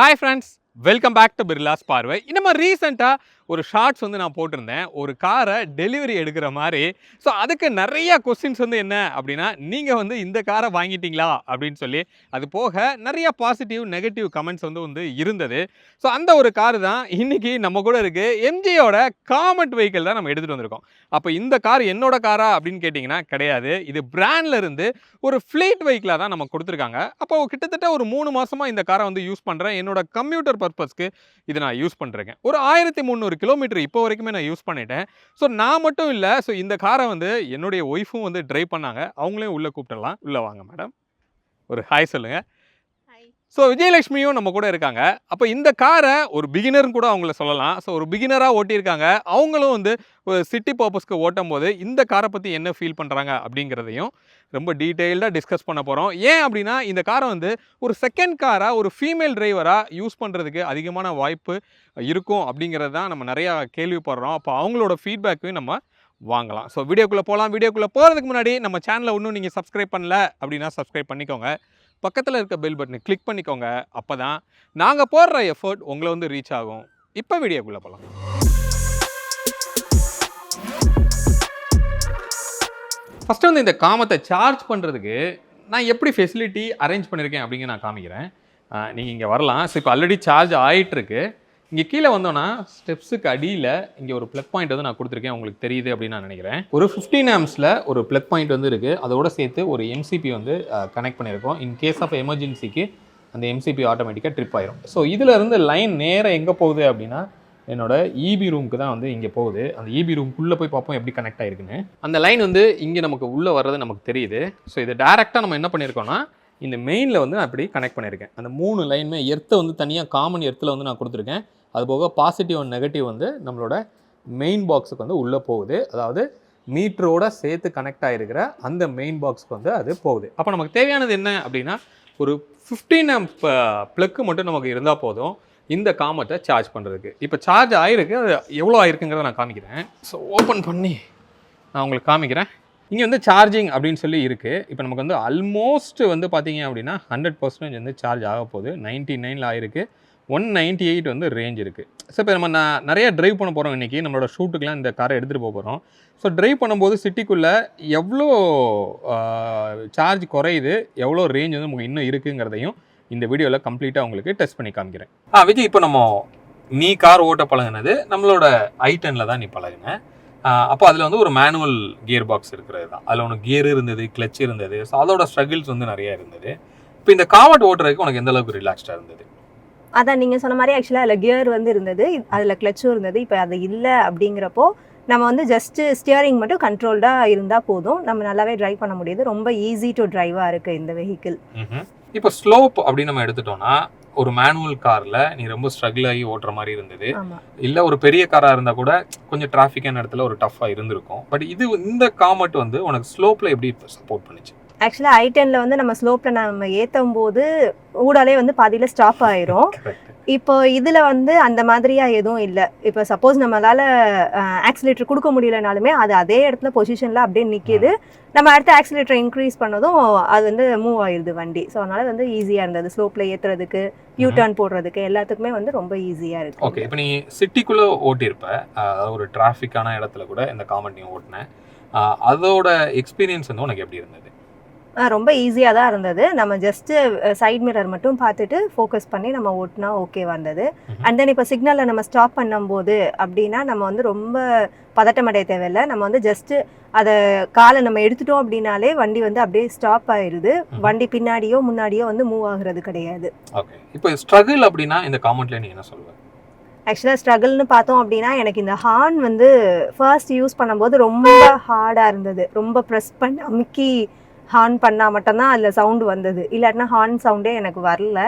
Hi friends, welcome back to Birlas Parvai. இந்த மாதிரி ரீசெண்டாக ஒரு ஷார்ட்ஸ் வந்து நான் போட்டிருந்தேன், ஒரு காரை டெலிவரி எடுக்கிற மாதிரி. ஸோ அதுக்கு நிறைய கொஸ்டின்ஸ் வந்து என்ன அப்படின்னா, நீங்கள் வந்து இந்த காரை வாங்கிட்டீங்களா அப்படின்னு சொல்லி, அது போக நிறைய பாசிட்டிவ் நெகட்டிவ் கமெண்ட்ஸ் வந்து இருந்தது. ஸோ அந்த ஒரு காரு தான் இன்னைக்கு நம்ம கூட இருக்குது. எம்ஜியோட காமெட் வெஹிக்கிள் தான் நம்ம எடுத்துகிட்டு வந்திருக்கோம். அப்போ இந்த கார் என்னோட காரா அப்படின்னு கேட்டிங்கன்னா கிடையாது. இது பிராண்ட்ல இருந்து ஒரு ஃப்ளீட் வெஹிக்கிளாக தான் நம்ம கொடுத்துருக்காங்க. அப்போ கிட்டத்தட்ட ஒரு 3 மாதமாக இந்த காரை வந்து யூஸ் பண்ணுறேன். என்னோட கம்ப்யூட்டர் பர்பஸ்க்கு இதை நான் யூஸ் பண்ணுறேங்க. ஒரு 1300 கிலோமீட்டர் இப்போ வரைக்குமே நான் யூஸ் பண்ணிட்டேன். ஸோ நான் மட்டும் இல்லை, ஸோ இந்த காரை வந்து என்னுடைய ஒய்ஃபும் வந்து ட்ரைவ் பண்ணாங்க. அவங்களையும் உள்ளே கூப்பிட்டுடலாம். உள்ளே வாங்க மேடம், ஒரு ஹாய் சொல்லுங்கள். ஸோ விஜயலட்சுமியும் நம்ம கூட இருக்காங்க. அப்போ இந்த காரை ஒரு பிகினர்னு கூட அவங்கள சொல்லலாம். ஸோ ஒரு பிகினராக ஓட்டியிருக்காங்க. அவங்களும் வந்து ஒரு சிட்டி பர்பஸ்க்கு ஓட்டும் போது இந்த காரை பற்றி என்ன ஃபீல் பண்ணுறாங்க அப்படிங்கிறதையும் ரொம்ப டீட்டெயில்டாக டிஸ்கஸ் பண்ண போகிறோம். ஏன் அப்படின்னா இந்த காரை வந்து ஒரு செகண்ட் காராக ஒரு ஃபீமேல் டிரைவராக யூஸ் பண்ணுறதுக்கு அதிகமான வாய்ப்பு இருக்கும் அப்படிங்கிறது தான் நம்ம நிறையா கேள்விப்படுறோம். அப்போ அவங்களோட ஃபீட்பேக்கையும் நம்ம வாங்கலாம். ஸோ வீடியோக்குள்ளே போகலாம். வீடியோக்குள்ளே போகிறதுக்கு முன்னாடி நம்ம சேனலை இன்னும் நீங்கள் சப்ஸ்கிரைப் பண்ணல அப்படின்னா சப்ஸ்கிரைப் பண்ணிக்கோங்க. பக்கத்தில் இருக்க பெல் பட்டனை கிளிக் பண்ணிக்கோங்க. அப்போ தான் நாங்கள் போடுற எஃபர்ட் உங்களை வந்து ரீச் ஆகும். இப்போ வீடியோக்குள்ளே போகலாம். ஃபஸ்ட்டு வந்து இந்த காமத்தை சார்ஜ் பண்ணுறதுக்கு நான் எப்படி ஃபெசிலிட்டி அரேஞ்ச் பண்ணியிருக்கேன் அப்படிங்க நான் காமிக்கிறேன். நீங்கள் இங்கே வரலாம். ஸோ இப்போ ஆல்ரெடி சார்ஜ் ஆகிட்டுருக்கு. இங்கே கீழே வந்தோன்னா ஸ்டெப்ஸுக்கு அடியில் இங்கே ஒரு ப்ளக் பாயிண்ட் வந்து நான் கொடுத்துருக்கேன். உங்களுக்கு தெரியுது அப்படின்னு நான் நினைக்கிறேன். ஒரு 15 ஆம்ஸில் ஒரு ப்ளக் பாயிண்ட் வந்து இருக்குது. அதோட சேர்த்து ஒரு எம்சிபி வந்து கனெக்ட் பண்ணியிருக்கோம். இன் கேஸ் ஆஃப் எமர்ஜென்சிக்கு அந்த எம்சிபி ஆட்டோமேட்டிக்காக ட்ரிப் ஆயிரும். ஸோ இதில் இருந்து லைன் நேராக எங்கே போகுது அப்படின்னா என்னோட இபி ரூமுக்கு தான் வந்து இங்கே போகுது. அந்த இபி ரூமுக்குள்ளே போய் பார்ப்போம் எப்படி கனெக்ட் ஆகிருக்குன்னு. அந்த லைன் வந்து இங்கே நமக்கு உள்ளே வர்றது நமக்கு தெரியுது. ஸோ இதை டேரெக்டாக நம்ம என்ன பண்ணியிருக்கோம்னா இந்த மெயினில் வந்து அப்படி கனெக்ட் பண்ணியிருக்கேன். அந்த 3 லைனுமே எர்த்தை வந்து தனியாக காமன் எர்த்தில் வந்து நான் கொடுத்துருக்கேன். அதுபோக பாசிட்டிவ் அண்ட் நெகட்டிவ் வந்து நம்மளோட மெயின் பாக்ஸுக்கு வந்து உள்ளே போகுது. அதாவது மீட்டரோட சேர்த்து கனெக்ட் ஆகிருக்கிற அந்த மெயின் பாக்ஸுக்கு வந்து அது போகுது. அப்போ நமக்கு தேவையானது என்ன அப்படின்னா ஒரு 15 ஆம்ப் ப்ளக்கு மட்டும் நமக்கு இருந்தால் போதும் இந்த காமெட்டை சார்ஜ் பண்ணுறதுக்கு. இப்போ சார்ஜ் ஆகிருக்கு. அது எவ்வளோ ஆகிருக்குங்கிறத நான் காமிக்கிறேன். ஸோ ஓப்பன் பண்ணி நான் உங்களுக்கு காமிக்கிறேன். இங்கே வந்து சார்ஜிங் அப்படின்னு சொல்லி இருக்குது. இப்போ நமக்கு வந்து ஆல்மோஸ்ட் வந்து பார்த்தீங்க அப்படின்னா 100% வந்து சார்ஜ் ஆக போகுது. 99 ஆகிருக்கு. 198 வந்து ரேஞ்ச் இருக்குது. ஸோ இப்போ நம்ம நிறைய ட்ரைவ் பண்ண போகிறோம் இன்றைக்கி. நம்மளோட ஷூட்டுக்கெலாம் இந்த காரை எடுத்துகிட்டு போக போகிறோம். ஸோ ட்ரைவ் பண்ணும்போது சிட்டிக்குள்ளே எவ்வளோ சார்ஜ் குறையுது, எவ்வளோ ரேஞ்ச் வந்து நமக்கு இன்னும் இருக்குங்கிறதையும் இந்த வீடியோவில் கம்ப்ளீட்டாக உங்களுக்கு டெஸ்ட் பண்ணி காமிக்கிறேன். விஜய், இப்போ நம்ம நீ கார் ஓட்ட பழகினது நம்மளோட i10ல் தான் நீ பழகின. அப்போ அதில் வந்து ஒரு மேனுவல் கியர் பாக்ஸ் இருக்கிறது தான். அதில் ஒன்று கியர் இருந்தது, கிளச் இருந்தது. ஸோ அதோட ஸ்ட்ரகிள்ஸ் வந்து நிறையா இருந்தது. இப்போ இந்த காமெட் ஓட்டுறதுக்கு உனக்கு எந்த அளவுக்கு ரிலாக்ஸ்டாக இருந்தது? அதான் நீங்கள் சொன்ன மாதிரி ஆக்சுவலாக அதில் கியர் வந்து இருந்தது, அதில் கிளச்சும் இருந்தது. இப்போ அது இல்லை அப்படிங்கிறப்போ நம்ம வந்து ஜஸ்ட்டு ஸ்டியரிங் மட்டும் கண்ட்ரோல்டாக இருந்தால் போதும், நம்ம நல்லாவே ட்ரைவ் பண்ண முடியுது. ரொம்ப ஈஸி டு ட்ரைவாக இருக்குது இந்த வெஹிக்கிள். இப்போ ஸ்லோப் அப்படின்னு நம்ம எடுத்துட்டோம்னா ஒரு மேனுவல் காரில் நீ ரொம்ப ஸ்ட்ரகிள் ஆகி ஓட்டுற மாதிரி இருந்தது. இல்லை ஒரு பெரிய காராக இருந்தால் கூட கொஞ்சம் டிராஃபிக்கான இடத்துல ஒரு டஃப்பாக இருந்திருக்கும். பட் இந்த காமெட் வந்து உனக்கு ஸ்லோப்பில் எப்படி சப்போர்ட் பண்ணிச்சு? ஆக்சுவலாக i10ல வந்து நம்ம ஸ்லோப்பில் நம்ம ஏற்றும் போது ஊடாலே வந்து பாதியில் ஸ்டாப் ஆயிரும். இப்போ இதில் வந்து அந்த மாதிரியாக எதுவும் இல்லை. இப்போ சப்போஸ் நம்மளால் ஆக்சிலேட்டர் கொடுக்க முடியலனாலுமே அது அதே இடத்துல பொசிஷனில் அப்படியே நிற்கிது. நம்ம அடுத்த ஆக்சிலேட்டர் இன்க்ரீஸ் பண்ணதும் அது வந்து மூவ் ஆயிடுது வண்டி. ஸோ அதனால் வந்து ஈஸியாக இருந்தது. ஸ்லோப்பில் ஏற்றுறதுக்கு, யூ டர்ன் போடுறதுக்கு எல்லாத்துக்குமே வந்து ரொம்ப ஈஸியாக இருக்குது. ஓகே, இப்போ நீ சிட்டிக்குள்ளே ஓட்டியிருப்ப, ஒரு டிராஃபிக்கான இடத்துல கூட இந்த காமெட் நீ ஓட்டினேன். அதோட எக்ஸ்பீரியன்ஸ் வந்து உனக்கு எப்படி இருந்தது? ரொம்ப ஈஸியாக தான் இருந்தது. நம்ம ஜஸ்ட்டு சைட் மிரர் மட்டும் பார்த்துட்டு ஃபோக்கஸ் பண்ணி நம்ம ஓட்டினா ஓகே வந்தது. அண்ட் தென் இப்போ சிக்னலில் நம்ம ஸ்டாப் பண்ணும்போது அப்படின்னா நம்ம வந்து ரொம்ப பதட்டமடைய தேவையில்லை. நம்ம வந்து ஜஸ்ட்டு அதை காலை நம்ம எடுத்துட்டோம் அப்படின்னாலே வண்டி வந்து அப்படியே ஸ்டாப் ஆயிடுது. வண்டி பின்னாடியோ முன்னாடியோ வந்து மூவ் ஆகுறது கிடையாது. ஓகே, இப்போ ஸ்ட்ரகிள் அப்படின்னா இந்த காமெண்ட்ல நீ என்ன சொல்லுவ? ஆக்சுவலாக ஸ்ட்ரகிள்னு பார்த்தோம் அப்படின்னா எனக்கு இந்த ஹார்ன் வந்து ஃபர்ஸ்ட் யூஸ் பண்ணும்போது ரொம்ப ஹார்டாக இருந்தது. ரொம்ப ப்ரெஸ் பண்ணி அமுக்கி ஹார்ன் பண்ணால் மட்டும்தான் அதில் சவுண்டு வந்தது. இல்லாட்டினா ஹார்ன் சவுண்டே எனக்கு வரல.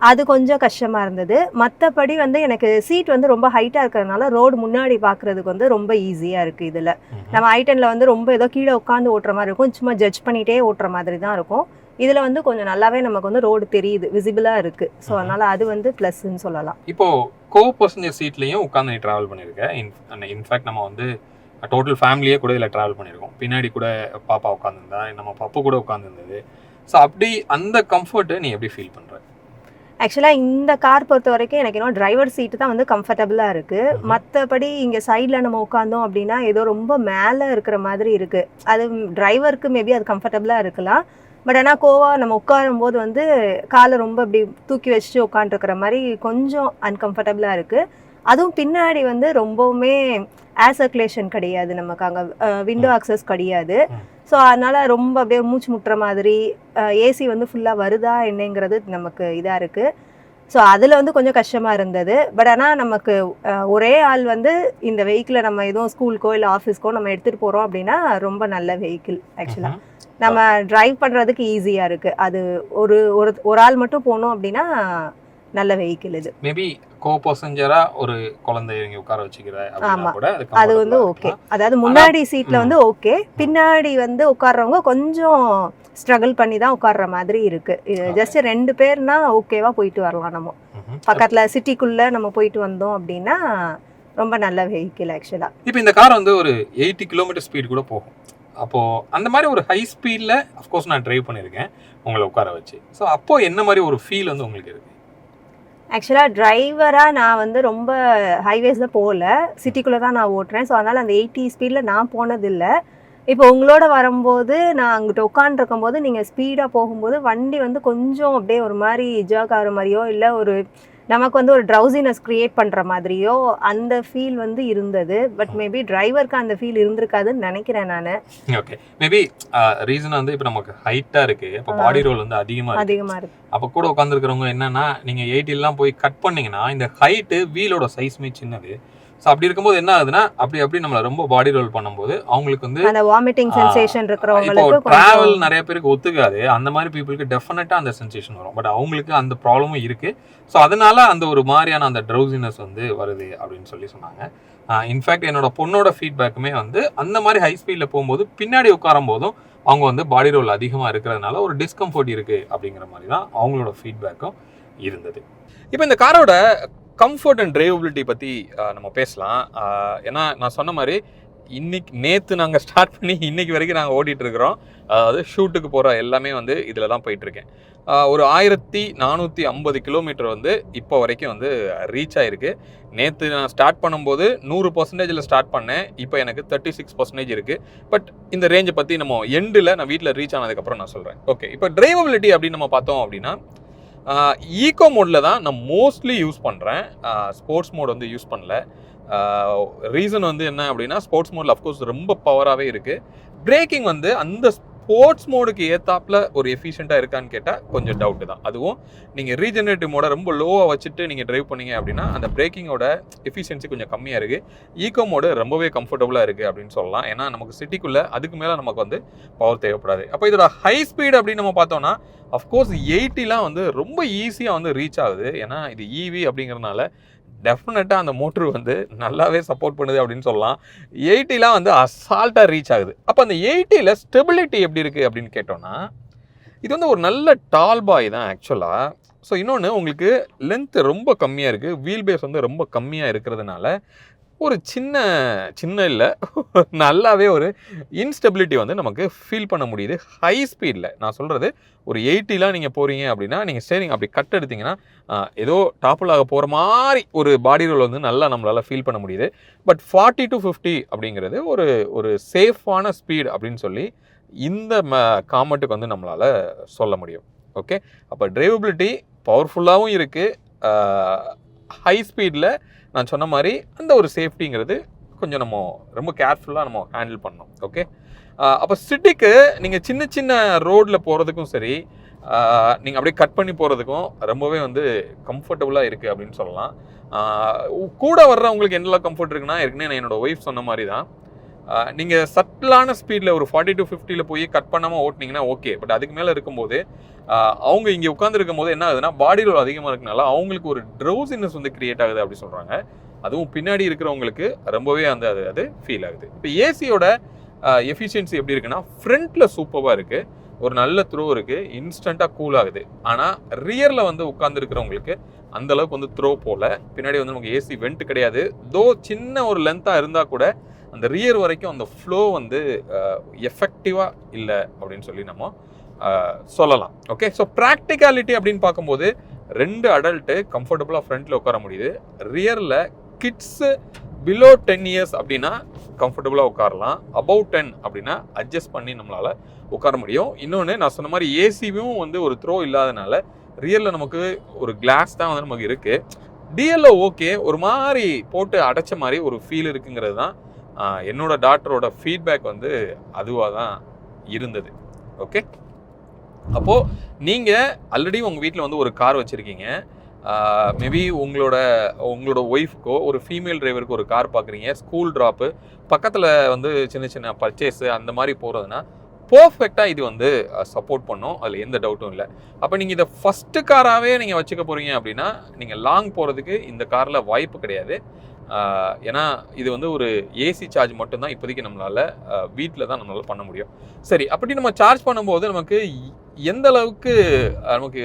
அது கொஞ்சம் கஷ்டமாக இருந்தது. மற்றபடி வந்து எனக்கு சீட் வந்து ரொம்ப ஹைட்டாக இருக்கிறதுனால ரோடு முன்னாடி பார்க்குறதுக்கு வந்து ரொம்ப ஈஸியாக இருக்குது. இதில் நம்ம i10ல வந்து ரொம்ப ஏதோ கீழே உட்காந்து ஓட்டுற மாதிரி இருக்கும், சும்மா ஜட்ஜ் பண்ணிகிட்டே ஓட்டுற மாதிரி தான் இருக்கும். இதில் வந்து கொஞ்சம் நல்லாவே நமக்கு வந்து ரோடு தெரியுது, விசிபிளாக இருக்குது. ஸோ அதனால் அது வந்து ப்ளஸ்ன்னு சொல்லலாம். இப்போது கோ பேசஞ்சர் சீட்லேயும் உட்காந்து நீ ட்ராவல் பண்ணியிருக்கேன். இன்ஃபேக்ட் நம்ம வந்து டோட்டல் ஃபேமிலியே கூட இதில் ட்ராவல் பண்ணியிருக்கோம். பின்னாடி கூட பாப்பா உட்காந்துருந்தா, நம்ம பப்பு கூட உட்காந்துருந்தது. ஸோ அப்படி அந்த கம்ஃபர்ட்டை நீ எப்படி ஃபீல் பண்ணுற? ஆக்சுவலாக இந்த கார் பொறுத்த வரைக்கும் எனக்கு இன்னும் டிரைவர் சீட்டு தான் வந்து கம்ஃபர்டபுளாக இருக்குது. மற்றபடி இங்கே சைடில் நம்ம உட்காந்தோம் அப்படின்னா ஏதோ ரொம்ப மேலே இருக்கிற மாதிரி இருக்குது. அது டிரைவருக்கு மேபி அது கம்ஃபர்டபுளாக இருக்கலாம். பட் ஆனால் கோவா நம்ம உட்காரும்போது வந்து காலை ரொம்ப இப்படி தூக்கி வச்சுட்டு உட்காந்துருக்கிற மாதிரி கொஞ்சம் அன்கம்ஃபர்டபுளாக இருக்குது. அதுவும் பின்னாடி வந்து ரொம்பவுமே ஏர் சர்க்குலேஷன் கிடையாது, நமக்கு அங்கே விண்டோ ஆக்சஸ் கிடையாது. ஸோ அதனால் ரொம்ப அப்படியே மூச்சு முட்டுற மாதிரி ஏசி வந்து ஃபுல்லாக வருதா என்னங்கிறது நமக்கு இதாக இருக்குது. ஸோ அதில் வந்து கொஞ்சம் கஷ்டமாக இருந்தது. பட் ஆனால் நமக்கு ஒரே ஆள் வந்து இந்த வெஹிக்கிளை நம்ம எதுவும் ஸ்கூலுக்கோ இல்லை ஆஃபீஸ்க்கோ நம்ம எடுத்துகிட்டு போகிறோம் அப்படின்னா ரொம்ப நல்ல வெஹிக்கிள். ஆக்சுவலாக நம்ம டிரைவ் பண்ணுறதுக்கு ஈஸியாக இருக்குது. அது ஒரு ஒரு ஆள் மட்டும் போகணும் அப்படின்னா நல்ல வெஹிக்கிள் இது. மேபி கோ பாசஞ்சரா ஒரு குழந்தைய இங்க உட்கார வச்சுக்கிறேன் அப்படினா கூட அது வந்து ஓகே. அதாவது முன்னாடி சீட்ல வந்து ஓகே, பின்னாடி வந்து உட்கார்றவங்க கொஞ்சம் ஸ்ட்ரகிள் பண்ணி தான் உட்கார்ற மாதிரி இருக்கு. ஜஸ்ட் 2 பேர்னா ஓகேவா போயிட்டு வரலாம். நம்ம பக்கத்துல சிட்டிக்குள்ள நம்ம போயிட்டு வந்தோம் அப்படின்னா ரொம்ப நல்ல வெஹிக்கிள் ஆக்சுவலா. இப்போ இந்த கார் வந்து ஒரு 80 கிலோமீட்டர் ஸ்பீட் கூட போகும். அப்போ அந்த மாதிரி ஒரு ஹை ஸ்பீட்ல ஆஃப் கோர்ஸ் நான் டிரைவ் பண்ணியிருக்கேன் உங்களை உட்கார வச்சு. ஸோ அப்போ என்ன மாதிரி ஒரு ஃபீல் வந்து உங்களுக்கு இருக்கு? ஆக்சுவலாக டிரைவராக நான் வந்து ரொம்ப ஹைவேஸில் போகல, சிட்டிக்குள்ளே தான் நான் ஓட்டுறேன். ஸோ அதனால் அந்த 80 ஸ்பீடில் நான் போனதில்லை. இப்போ உங்களோட வரும்போது நான் அங்கிட்ட உட்காந்துருக்கும் போது நீங்கள் ஸ்பீடாக போகும்போது வண்டி வந்து கொஞ்சம் அப்படியே ஒரு மாதிரி ஜர்க் ஆகிற மாதிரியோ இல்லை ஒரு நமக்கு வந்து ஒரு ட்ரௌசினஸ் க்ரியேட் பண்ணுற மாதிரியோ அந்த ஃபீல் வந்து இருந்தது. பட் மேபி டிரைவருக்கு அந்த ஃபீல் இருந்திருக்காதுன்னு நினைக்கிறேன் நான். ஓகே, மேபி ரீசன் வந்து இப்போ நமக்கு ஹைட்டாக இருக்குது, இப்போ பாடி ரோல் வந்து அதிகமாக இருக்குது. அப்போ கூட உட்காந்துருக்கிறவங்க என்னன்னா நீங்கள் 80 போய் கட் பண்ணிங்கன்னா இந்த ஹைட்டு வீலோட சைஸ்மே சின்னது. ஸோ அப்படி இருக்கும்போது என்ன ஆகுதுன்னா அப்படி நம்மள ரொம்ப பாடி ரோல் பண்ணும்போது அவங்களுக்கு வந்து அந்த வாமிட்டிங் சென்சேஷன் இருக்கிறவங்களுக்கு இப்போ டிராவல் நிறைய பேருக்கு ஒத்துக்காது. அந்த மாதிரி பீப்புளுக்கு டெஃபினட்டாக அந்த சென்சேஷன் வரும். பட் அவங்களுக்கு அந்த ப்ராப்ளமும் இருக்கு. ஸோ அதனால அந்த ஒரு மாதிரியான அந்த ட்ரௌசினஸ் வந்து வருது அப்படின்னு சொல்லி சொன்னாங்க. இன்ஃபேக்ட் என்னோட பொண்ணோட ஃபீட்பேக்குமே வந்து அந்த மாதிரி ஹை ஸ்பீடில் போகும்போது பின்னாடி உட்காரும் போதும் அவங்க வந்து பாடி ரோல் அதிகமாக இருக்கிறதுனால ஒரு டிஸ்கம்ஃபர்ட் இருக்கு அப்படிங்கிற மாதிரி தான் அவங்களோட ஃபீட்பேக்கும் இருந்தது. இப்போ இந்த காரோட கம்ஃபர்ட் அண்ட் டிரைவபிலிட்டி பற்றி நம்ம பேசலாம். ஏன்னா நான் சொன்ன மாதிரி நேற்று நாங்கள் ஸ்டார்ட் பண்ணி இன்னைக்கு வரைக்கும் நாங்கள் ஓடிட்டுருக்கிறோம். அதாவது ஷூட்டுக்கு போகிற எல்லாமே வந்து இதில் தான் போயிட்டுருக்கேன். ஒரு 1450 கிலோமீட்டர் வந்து இப்போ வரைக்கும் வந்து ரீச் ஆகிருக்கு. நேற்று நான் ஸ்டார்ட் பண்ணும்போது 100% ஸ்டார்ட் பண்ணேன். இப்போ எனக்கு 36% இருக்குது. பட் இந்த ரேஞ்சை பற்றி நம்ம எண்டில் நான் வீட்டில் ரீச் ஆனதுக்கப்புறம் நான் சொல்கிறேன். ஓகே, இப்போ டிரைவபிலிட்டி அப்படின்னு நம்ம பார்த்தோம் அப்படின்னா ஈகோ மோடில் தான் நான் மோஸ்ட்லி யூஸ் பண்ணுறேன். ஸ்போர்ட்ஸ் மோட் வந்து யூஸ் பண்ணல. ரீசன் வந்து என்ன அப்படின்னா ஸ்போர்ட்ஸ் மோடில் அஃப்கோர்ஸ் ரொம்ப பவராகவே இருக்குது. பிரேக்கிங் வந்து அந்த ஸ்போர்ட்ஸ் மோடுக்கு ஏற்றாப்புல ஒரு எஃபிஷியண்ட்டாக இருக்கான்னு கேட்டால் கொஞ்சம் டவுட்டு தான். அதுவும் நீங்கள் ரீஜெனரேட்டிவ் மோடை ரொம்ப லோவாக வச்சுட்டு நீங்கள் ட்ரைவ் பண்ணீங்க அப்படின்னா அந்த பிரேக்கிங்கோட எஃபிஷியன்சி கொஞ்சம் கம்மியாக இருக்குது. ஈகோ மோடு ரொம்பவே கம்ஃபர்டபுளாக இருக்குது அப்படின்னு சொல்லலாம். ஏன்னா நமக்கு சிட்டிக்குள்ளே அதுக்கு மேலே நமக்கு வந்து பவர் தேவைப்படாது. அப்போ இதோட ஹை ஸ்பீட் அப்படின்னு நம்ம பார்த்தோம்னா அஃப்கோர்ஸ் 80 வந்து ரொம்ப ஈஸியாக வந்து ரீச் ஆகுது. ஏன்னா இது ஈவி அப்படிங்கிறதுனால டெஃபினட்டாக அந்த மோட்ரு வந்து நல்லாவே சப்போர்ட் பண்ணுது அப்படின்னு சொல்லலாம். 80 வந்து அசால்ட்டாக ரீச் ஆகுது. அப்போ அந்த 80 ஸ்டெபிலிட்டி எப்படி இருக்குது அப்படின்னு கேட்டோன்னா இது வந்து ஒரு நல்ல டால் பாய் தான் ஆக்சுவலாக. ஸோ இன்னொன்று உங்களுக்கு லென்த் ரொம்ப கம்மியாக இருக்குது, வீல் பேஸ் வந்து ரொம்ப கம்மியாக இருக்கிறதுனால ஒரு சின்ன இல்லை நல்லாவே ஒரு இன்ஸ்டெபிலிட்டி வந்து நமக்கு ஃபீல் பண்ண முடியுது ஹை ஸ்பீடில். நான் சொல்கிறது ஒரு 80 நீங்கள் போகிறீங்க அப்படின்னா நீங்கள் ஸ்டேரிங் அப்படி கட் எடுத்திங்கன்னா ஏதோ டாப்பிளாக போகிற மாதிரி ஒரு பாடி ரோல் வந்து நல்லா நம்மளால் ஃபீல் பண்ண முடியுது. பட் 40 to 50 அப்படிங்கிறது ஒரு சேஃபான ஸ்பீட் அப்படின்னு சொல்லி இந்த காமெண்ட்டுக்கு வந்து நம்மளால் சொல்ல முடியும். ஓகே, அப்போ டிரைவபிலிட்டி பவர்ஃபுல்லாகவும் இருக்குது. ஹை ஸ்பீடில் நான் சொன்ன மாதிரி அந்த ஒரு சேஃப்டிங்கிறது கொஞ்சம் நம்ம ரொம்ப கேர்ஃபுல்லாக நம்ம ஹேண்டில் பண்ணோம். ஓகே, அப்போ சிட்டிக்கு நீங்கள் சின்ன ரோடில் போகிறதுக்கும் சரி, நீங்கள் அப்படியே கட் பண்ணி போகிறதுக்கும் ரொம்பவே வந்து கம்ஃபர்டபுளாக இருக்குது அப்படின்னு சொல்லலாம். கூட வர்றவங்களுக்கு என்னெல்லாம் கம்ஃபர்ட் இருக்குன்னா ஏற்கனவே நான் என்னோடய ஒய்ஃப் சொன்ன மாதிரி தான். நீங்கள் சட்டிலான ஸ்பீடில் ஒரு 40 to 50 போய் கட் பண்ணாமல் ஓட்டினீங்கன்னா ஓகே. பட் அதுக்கு மேலே இருக்கும்போது அவங்க இங்கே உட்காந்துருக்கும் போது என்ன ஆகுதுன்னா பாடி ரோல் அதிகமாக இருக்கனால அவங்களுக்கு ஒரு ட்ரௌசினஸ் வந்து கிரியேட் ஆகுது அப்படி சொல்கிறாங்க. அதுவும் பின்னாடி இருக்கிறவங்களுக்கு ரொம்பவே அது ஃபீல் ஆகுது. இப்போ ஏசியோட எஃபிஷியன்சி எப்படி இருக்குன்னா ஃப்ரண்ட்டில் சூப்பராக இருக்குது, ஒரு நல்ல த்ரோ இருக்குது, இன்ஸ்டண்ட்டாக கூல் ஆகுது. ஆனால் ரியரில் வந்து உட்காந்துருக்கிறவங்களுக்கு அந்தளவுக்கு வந்து த்ரோ போகல. பின்னாடி வந்து நமக்கு ஏசி வெண்ட் கிடையாது. தோ சின்ன ஒரு லென்த்தாக இருந்தால் கூட அந்த ரியர் வரைக்கும் அந்த ஃப்ளோ வந்து எஃபெக்டிவாக இல்லை அப்படின்னு சொல்லி நம்ம சொல்லலாம். ஓகே, ஸோ ப்ராக்டிகாலிட்டி அப்படின்னு பார்க்கும்போது 2 அடல்ட்டு கம்ஃபர்டபுளாக ஃப்ரண்ட்டில் உட்கார முடியுது. ரியரில் கிட்ஸு பிலோ 10 இயர்ஸ் அப்படின்னா கம்ஃபர்டபுளாக உட்காரலாம். அபவ் 10 அப்படின்னா அட்ஜஸ்ட் பண்ணி நம்மளால் உட்கார முடியும். இன்னொன்று நான் சொன்ன மாதிரி ஏசியும் வந்து ஒரு த்ரோ இல்லாதனால ரியலில் நமக்கு ஒரு கிளாஸ் தான் வந்து நமக்கு இருக்குது. டிஎல்ல ஓகே, ஒரு மாதிரி போட்டு அடைச்ச மாதிரி ஒரு ஃபீல் இருக்குங்கிறது தான் என்னோட டாக்டரோட ஃபீட்பேக் வந்து அதுவாக தான் இருந்தது. ஓகே, அப்போது நீங்கள் ஆல்ரெடி உங்கள் வீட்டில் வந்து ஒரு கார் வச்சுருக்கீங்க. மேபி உங்களோட ஒய்ஃப்க்கோ ஒரு ஃபீமேல் டிரைவருக்கு ஒரு கார் பார்க்குறீங்க, ஸ்கூல் ட்ராப்பு பக்கத்தில் வந்து சின்ன சின்ன பர்ச்சேஸு அந்த மாதிரி போகிறதுனா பர்ஃபெக்டாக இது வந்து சப்போர்ட் பண்ணும். அதில் எந்த டவுட்டும் இல்லை. அப்போ நீங்கள் இதை ஃபஸ்ட்டு காராகவே நீங்கள் வச்சுக்க போகிறீங்க அப்படின்னா நீங்கள் லாங் போகிறதுக்கு இந்த காரில் வாய்ப்பு கிடையாது. ஏன்னா இது வந்து ஒரு ஏசி சார்ஜ் மட்டும்தான் இப்போதைக்கு நம்மளால் வீட்டில் தான் நம்மளால் பண்ண முடியும். சரி, அப்படி நம்ம சார்ஜ் பண்ணும்போது நமக்கு எந்த அளவுக்கு நமக்கு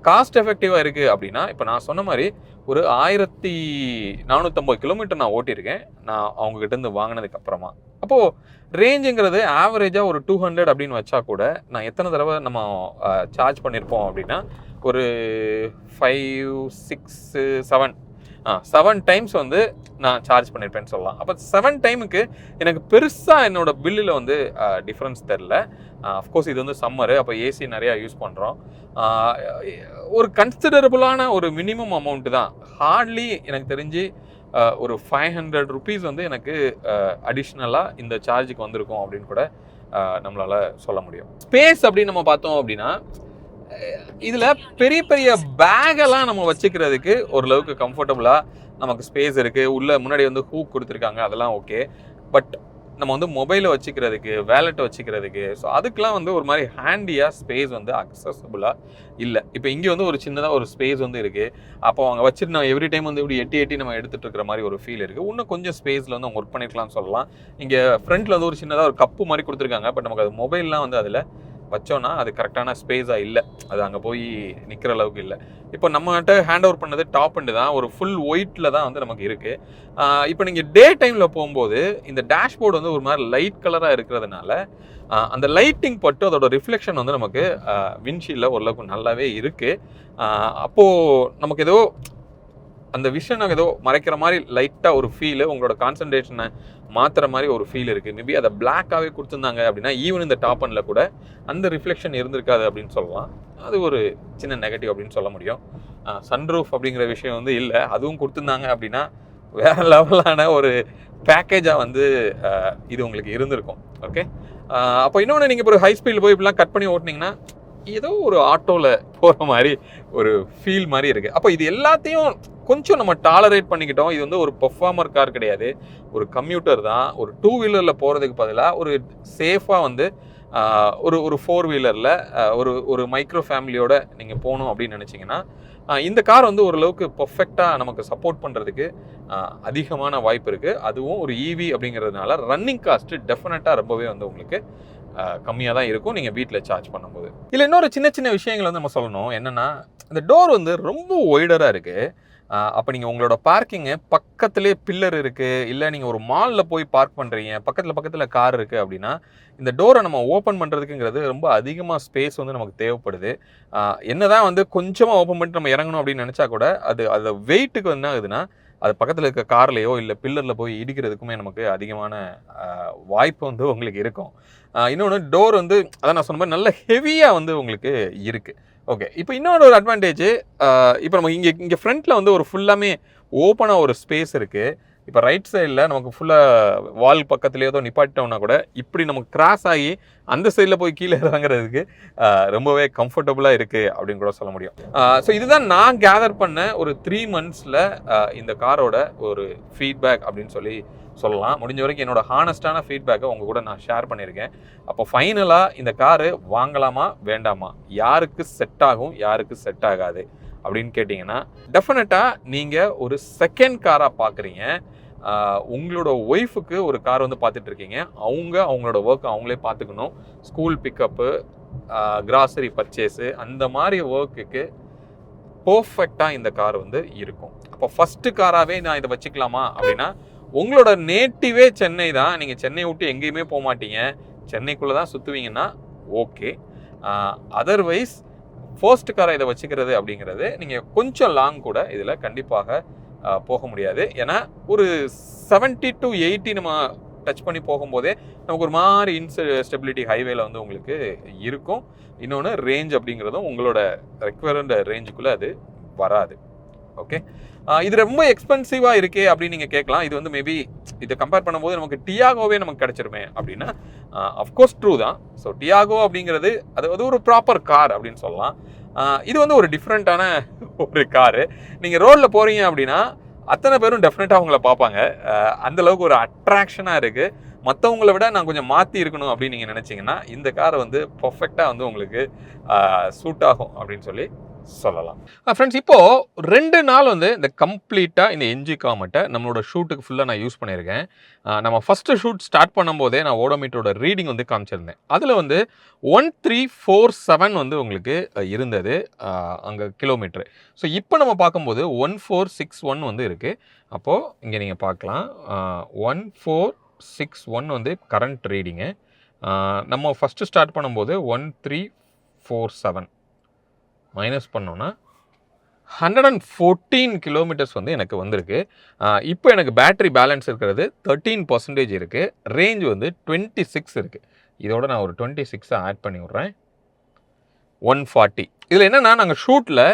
காஸ்ட் எஃபெக்டிவாக இருக்குது அப்படின்னா, இப்போ நான் சொன்ன மாதிரி ஒரு 1450 கிலோமீட்டர் நான் ஓட்டியிருக்கேன் நான் அவங்ககிட்டேருந்து வாங்கினதுக்கு அப்புறமா. அப்போது ரேஞ்சுங்கிறது ஆவரேஜாக ஒரு 200 அப்படின்னு வச்சா கூட நான் எத்தனை தடவை நம்ம சார்ஜ் பண்ணியிருப்போம் அப்படின்னா ஒரு 5, 6, 7 டைம்ஸ் வந்து நான் சார்ஜ் பண்ணியிருப்பேன்னு சொல்லலாம். அப்போ 7 டைமுக்கு எனக்கு பெருசாக என்னோட பில்லில் வந்து டிஃப்ரென்ஸ் தெரில. அஃப்கோர்ஸ் இது வந்து சம்மரு, அப்போ ஏசி நிறையா யூஸ் பண்ணுறோம். ஒரு கன்சிடரபுளான ஒரு மினிமம் அமௌண்ட்டு தான். ஹார்ட்லி எனக்கு தெரிஞ்சு ஒரு 500 ருபீஸ் வந்து எனக்கு அடிஷ்னலாக இந்த சார்ஜுக்கு வந்திருக்கும் அப்படின்னு கூட நம்மளால் சொல்ல முடியும். ஸ்பேஸ் அப்படின்னு நம்ம பார்த்தோம் அப்படின்னா இதில் பெரிய பெரிய பேகெல்லாம் நம்ம வச்சுக்கிறதுக்கு ஓரளவுக்கு கம்ஃபர்டபுளாக நமக்கு ஸ்பேஸ் இருக்குது. உள்ளே முன்னாடி வந்து ஹூக் கொடுத்துருக்காங்க, அதெல்லாம் ஓகே. பட் நம்ம வந்து மொபைலை வச்சுக்கிறதுக்கு, வேலெட்டை வச்சுக்கிறதுக்கு, ஸோ அதுக்கெலாம் வந்து ஒரு மாதிரி ஹேண்டியாக ஸ்பேஸ் வந்து அக்சசபிளாக இல்லை. இப்போ இங்கே வந்து ஒரு சின்னதாக ஒரு ஸ்பேஸ் வந்து இருக்குது. அப்போ அவங்க வச்சுட்டு நம்ம எவ்ரி டைம் வந்து இப்படி எட்டி நம்ம எடுத்துகிட்டு இருக்கிற மாதிரி ஒரு ஃபீல் இருக்குது. இன்னும் கொஞ்சம் ஸ்பேஸில் வந்து அவங்க ஒர்க் பண்ணிக்கலாம்னு சொல்லலாம். இங்கே ஃப்ரண்ட்டில் வந்து ஒரு சின்னதாக ஒரு கப்பு மாதிரி கொடுத்துருக்காங்க. பட் நமக்கு அது மொபைல்லாம் வந்து அதில் வச்சோன்னா அது கரெக்டான ஸ்பேஸாக இல்லை, அது அங்கே போய் நிற்கிற அளவுக்கு இல்லை. இப்போ நம்மகிட்ட ஹேண்ட் ஓவர் பண்ணது டாப் அண்டு தான், ஒரு ஃபுல் ஒயிட்டில் தான் வந்து நமக்கு இருக்குது. இப்போ நீங்கள் டே டைமில் போகும்போது இந்த டேஷ்போர்டு வந்து ஒரு மாதிரி லைட் கலராக இருக்கிறதுனால அந்த லைட்டிங் பட்டு அதோட ரிஃப்ளெக்ஷன் வந்து நமக்கு விண்ட்ஷீல்டில் ஓரளவுக்கு நல்லாவே இருக்குது. அப்போது நமக்கு ஏதோ அந்த விஷனை ஏதோ மறைக்கிற மாதிரி லைட்டாக ஒரு ஃபீலு, உங்களோட கான்சன்ட்ரேஷனை மாற்றுற மாதிரி ஒரு ஃபீல் இருக்குது. மேபி அதை பிளாக்காகவே கொடுத்துருந்தாங்க அப்படின்னா ஈவன் இந்த டாப் அண்டில் கூட அந்த ரிஃப்ளெக்ஷன் இருந்திருக்காது அப்படின்னு சொல்லலாம். அது ஒரு சின்ன நெகட்டிவ் அப்படின்னு சொல்ல முடியும். சன்ரூஃப் அப்படிங்கிற விஷயம் வந்து இல்லை, அதுவும் கொடுத்துருந்தாங்க அப்படின்னா வேறு லெவலான ஒரு பேக்கேஜாக வந்து இது உங்களுக்கு இருந்திருக்கும். ஓகே, அப்போ இன்னொன்று நீங்கள் இப்போ ஹை ஸ்பீடில் போய் இப்படிலாம் கட் பண்ணி ஓட்டினீங்கன்னா ஏதோ ஒரு ஆட்டோவில் போகிற மாதிரி ஒரு ஃபீல் மாதிரி இருக்குது. அப்போ இது எல்லாத்தையும் கொஞ்சம் நம்ம டாலரேட் பண்ணிக்கிட்டோம். இது வந்து ஒரு பெர்ஃபார்மர் கார் கிடையாது, ஒரு கம்யூட்டர் தான். ஒரு 2 வீலரில் போகிறதுக்கு பதிலாக ஒரு சேஃபாக வந்து ஒரு 4 வீலரில் ஒரு மைக்ரோ ஃபேமிலியோட நீங்கள் போகணும் அப்படின்னு நினச்சிங்கன்னா இந்த கார் வந்து ஓரளவுக்கு பர்ஃபெக்டாக நமக்கு சப்போர்ட் பண்ணுறதுக்கு அதிகமான வாய்ப்பு இருக்குது. அதுவும் ஒரு ஈவி அப்படிங்கிறதுனால ரன்னிங் காஸ்ட்டு டெஃபினட்டாக ரொம்பவே வந்து உங்களுக்கு கம்மியாக தான் இருக்கும் நீங்கள் வீட்டில் சார்ஜ் பண்ணும்போது. இல்லை, இன்னொரு சின்ன சின்ன விஷயங்கள் வந்து நம்ம சொல்லணும். என்னென்னா, இந்த டோர் வந்து ரொம்ப ஒய்டராக இருக்குது. அப்போ நீங்கள் உங்களோட பார்க்கிங்கு பக்கத்துலேயே பில்லர் இருக்குது, இல்லை நீங்கள் ஒரு மாலில் போய் பார்க் பண்ணுறீங்க, பக்கத்தில் கார் இருக்குது அப்படின்னா இந்த டோரை நம்ம ஓப்பன் பண்ணுறதுக்குங்கிறது ரொம்ப அதிகமாக ஸ்பேஸ் வந்து நமக்கு தேவைப்படுது. என்ன தான் வந்து கொஞ்சமாக ஓப்பன் பண்ணிட்டு நம்ம இறங்கணும் அப்படின்னு நினச்சா கூட அது வெயிட்டுக்கு என்ன ஆகுதுன்னா அது பக்கத்தில் இருக்க கார்லேயோ இல்லை பில்லரில் போய் இடிக்கிறதுக்குமே நமக்கு அதிகமான வாய்ப்பு வந்து உங்களுக்கு இருக்கும். இன்னொன்று டோர் வந்து அதான் நான் சொன்ன மாதிரி நல்ல ஹெவியாக வந்து உங்களுக்கு இருக்குது. ஓகே, இப்போ இன்னொரு ஒரு அட்வான்டேஜ், இப்போ நம்ம இங்கே ஃப்ரண்ட்டில் வந்து ஒரு ஃபுல்லாமே ஓப்பனாக ஒரு ஸ்பேஸ் இருக்குது. இப்போ ரைட் சைடில் நமக்கு ஃபுல்லாக வால் பக்கத்துலேயே ஏதோ நிப்பாட்டிட்டோம்னா கூட இப்படி நமக்கு கிராஸ் ஆகி அந்த சைடில் போய் கீழே இறங்குறதுக்கு ரொம்பவே கம்ஃபர்டபுளாக இருக்குது அப்படின்னு கூட சொல்ல முடியும். ஸோ இதுதான் நான் கேதர் பண்ண ஒரு 3 monthஸில் இந்த காரோட ஒரு ஃபீட்பேக் அப்படின்னு சொல்லலாம். முடிஞ்ச வரைக்கும் என்னோட ஹானஸ்டான ஃபீட்பேக்கை உங்கள் கூட நான் ஷேர் பண்ணியிருக்கேன். அப்போ ஃபைனலாக இந்த காரு வாங்கலாமா வேண்டாமா, யாருக்கு செட் ஆகும் யாருக்கு செட் ஆகாது அப்படின்னு கேட்டிங்கன்னா டெஃபினட்டாக நீங்கள் ஒரு செகண்ட் காராக பார்க்குறீங்க. உங்களோட ஒய்ஃபுக்கு ஒரு கார் வந்து பார்த்துட்டு இருக்கீங்க, அவங்களோட ஒர்க் அவங்களே பார்த்துக்கணும். ஸ்கூல் பிக்கப்பு, கிராசரி பர்ச்சேஸு, அந்த மாதிரி ஒர்க்குக்கு பர்ஃபெக்டாக இந்த கார் வந்து இருக்கும். அப்போ ஃபஸ்ட்டு காராகவே நான் இதை வச்சுக்கலாமா அப்படின்னா, உங்களோட நேட்டிவே சென்னை தான், நீங்கள் சென்னை விட்டு எங்கேயுமே போக மாட்டீங்க, சென்னைக்குள்ளே தான் சுற்றுவீங்கன்னா ஓகே. அதர்வைஸ் ஃபர்ஸ்ட் காரை இதை வச்சுக்கிறது அப்படிங்கிறது நீங்கள் கொஞ்சம் லாங் கூட இதில் கண்டிப்பாக போக முடியாது. ஏன்னா ஒரு 70 to 80 நம்ம டச் பண்ணி போகும்போதே நமக்கு ஒரு மாதிரி இன்ஸ்டெபிலிட்டி ஹைவேல வந்து உங்களுக்கு இருக்கும். இன்னொன்று ரேஞ்ச் அப்படிங்கிறதும் உங்களோட ரெக்வயர்ட் ரேஞ்சுக்குள்ளே அது வராது. ஓகே, இது ரொம்ப எக்ஸ்பென்சிவாக இருக்கே அப்படின்னு நீங்கள் கேட்கலாம். இது வந்து மேபி இதை கம்பேர் பண்ணும்போது நமக்கு டியாகோவே நமக்கு கிடச்சிருமே அப்படின்னா அஃப்கோர்ஸ் ட்ரூ தான். ஸோ டியாகோ அப்படிங்கிறது அது ஒரு ப்ராப்பர் கார் அப்படின்னு சொல்லலாம். இது வந்து ஒரு டிஃப்ரெண்ட்டான ஒரு காரு. நீங்கள் ரோட்டில் போகிறீங்க அப்படின்னா அத்தனை பேரும் டெஃபினட்டாக அவங்கள பார்ப்பாங்க. அந்தளவுக்கு ஒரு அட்ராக்ஷனாக இருக்குது. மற்றவங்கள விட நான் கொஞ்சம் மாற்றி இருக்கணும் அப்படின்னு நீங்கள் நினச்சிங்கன்னா இந்த காரை வந்து பர்ஃபெக்டாக வந்து உங்களுக்கு சூட் ஆகும் அப்படின்னு சொல்லலாம். ஃப்ரெண்ட்ஸ், இப்போது 2 நாள் வந்து இந்த கம்ப்ளீட்டாக இந்த என்ஜி காமெட்டை நம்மளோட ஷூட்டுக்கு ஃபுல்லாக நான் யூஸ் பண்ணியிருக்கேன். நம்ம ஃபஸ்ட்டு ஷூட் ஸ்டார்ட் பண்ணும்போதே நான் ஓடோமீட்டரோட ரீடிங் வந்து காமிச்சிருந்தேன். அதில் வந்து 1347 வந்து உங்களுக்கு இருந்தது அங்கே கிலோமீட்ரு. ஸோ இப்போ நம்ம பார்க்கும்போது 1461 வந்து இருக்குது. அப்போது இங்கே நீங்கள் பார்க்கலாம் 1461 வந்து கரண்ட் ரீடிங்கு. நம்ம ஃபஸ்ட்டு ஸ்டார்ட் பண்ணும்போது 1347 மைனஸ் பண்ணோன்னா 114 கிலோமீட்டர்ஸ் வந்து எனக்கு வந்திருக்கு. இப்போ எனக்கு பேட்டரி பேலன்ஸ் இருக்கிறது 13% இருக்குது. ரேஞ்ச் வந்து 26 இருக்குது. இதோட நான் ஒரு 26 ஆட் பண்ணி விட்றேன். 140. இதில் என்னென்னா நாங்கள் ஷூட்டில்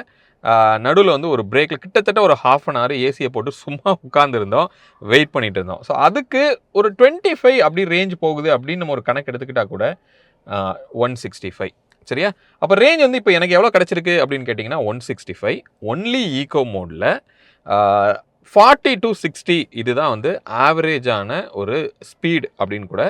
நடுவில் வந்து ஒரு பிரேக்கில் கிட்டத்தட்ட ஒரு ½ அன் ஹவர் ஏசியை போட்டு சும்மா உட்காந்துருந்தோம், வெயிட் பண்ணிட்டு இருந்தோம். ஸோ அதுக்கு ஒரு 25 அப்படி ரேஞ்ச் போகுது அப்படின்னு நம்ம ஒரு கணக்கு எடுத்துக்கிட்டால் கூட 165. சரியா? அப்போ ரேஞ்ச் வந்து இப்போ எனக்கு எவ்வளோ கிடச்சிருக்கு அப்படின்னு கேட்டிங்கன்னா 165 ஒன்லி ஈகோ மோடில். 40 to 60 இதுதான் வந்து ஆவரேஜான ஒரு ஸ்பீட் அப்படின்னு கூட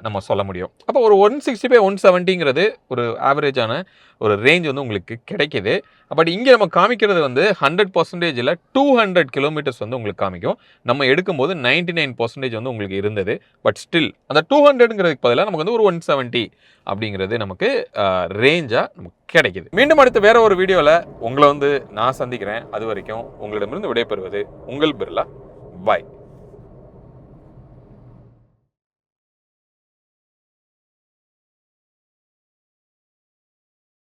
நம்ம சொல்ல முடியும். அப்போ ஒரு 165 170ங்கிறது ஒரு ஆவரேஜான ஒரு ரேஞ்ச் வந்து உங்களுக்கு கிடைக்கிது. பட் இங்கே நம்ம காமிக்கிறது வந்து 100%ல் 200 கிலோமீட்டர்ஸ் வந்து உங்களுக்கு காமிக்கும். நம்ம எடுக்கும்போது 99% வந்து உங்களுக்கு இருந்தது. பட் ஸ்டில் அந்த 200ங்கிறதுக்கு பதிலாக நமக்கு வந்து ஒரு 170 அப்படிங்கிறது நமக்கு ரேஞ்சாக நமக்கு கிடைக்கிது. மீண்டும் அடுத்து வேற ஒரு வீடியோவில் உங்களை வந்து நான் சந்திக்கிறேன். அது வரைக்கும் உங்களிடமிருந்து விடைபெறுவது உங்கள் பிர்லா. பாய்.